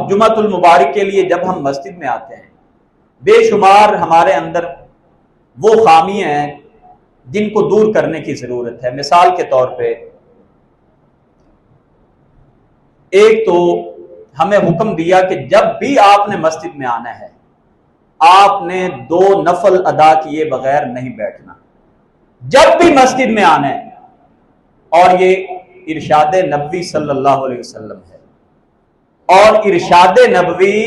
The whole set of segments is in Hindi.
अब जुमातुल मुबारक के लिए जब हम मस्जिद में आते हैं, बेशुमार हमारे अंदर वो खामियां हैं जिनको दूर करने की जरूरत है। मिसाल के तौर पे, एक तो हमें हुक्म दिया कि जब भी आपने मस्जिद में आना है, आपने 2 नफल अदा किए बगैर नहीं बैठना, जब भी मस्जिद में आना है। और ये इरशाद नबवी सल्लल्लाहु अलैहि वसल्लम है। और इरशाद नबवी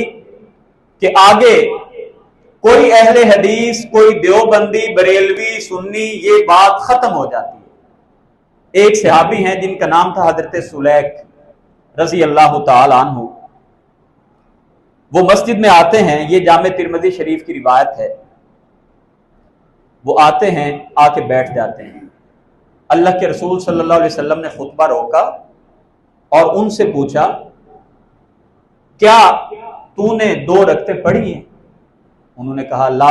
के आगे कोई अहले हदीस, कोई देवबंदी, बरेलवी, सुन्नी, ये बात खत्म हो जाती है। एक सहाबी हैं जिनका नाम था हजरत सुलैक रजी अल्लाह तआला अन्हु। वो मस्जिद में आते हैं, ये जामे तिरमिज़ी शरीफ की रिवायत है। वो आते हैं, आके बैठ जाते हैं। अल्लाह के रसूल सल्लल्लाहु अलैहि वसल्लम ने खुतबा रोका और उनसे पूछा, क्या तूने 2 रकअतें पढ़ी हैं? उन्होंने कहा ला।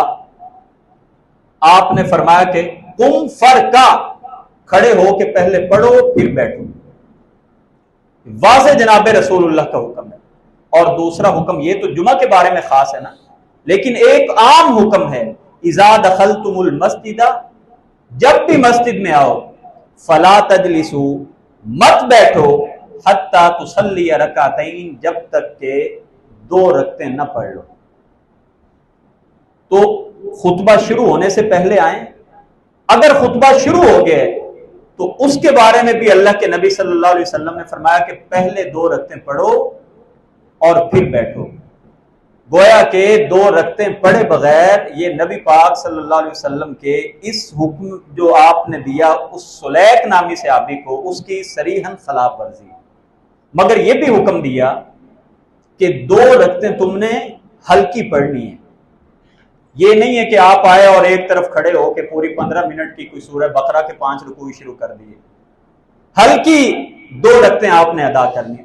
आपने फरमाया कि कुम फरका, खड़े हो के पहले पढ़ो फिर बैठो। वाज़े जनाब रसूलुल्लाह का हुक्म है। और दूसरा हुक्म, ये तो जुमा के बारे में खास है ना, लेकिन एक आम हुक्म है, इज़ा दखलतुमुल मस्जिदा, जब भी मस्जिद में आओ, फला तजलिसू, मत बैठो, हत्ता तुसल्ली रकातैन, जब तक के 2 रकअतें न पढ़ लो। तो खुतबा शुरू होने से पहले आए। अगर खुतबा शुरू हो गया तो उसके बारे में भी अल्लाह के नबी सल्लल्लाहु अलैहि वसल्लम ने फरमाया कि पहले 2 रकअतें पढ़ो और फिर बैठो। गोया के 2 रकअतें पढ़े बगैर ये नबी पाक सल्लल्लाहु अलैहि वसल्लम के इस हुक्म जो आपने दिया उस सुलैक नामी सहाबी को, उसकी सरीहन खिलाफ वर्जी। मगर यह भी हुक्म दिया कि 2 रकअतें तुमने हल्की पढ़नी है। ये नहीं है कि आप आए और एक तरफ खड़े हो के पूरी 15 मिनट की कोई सूरह बकरा के 5 रुकू शुरू कर दिए। हल्की 2 रकअतें आपने अदा करनी।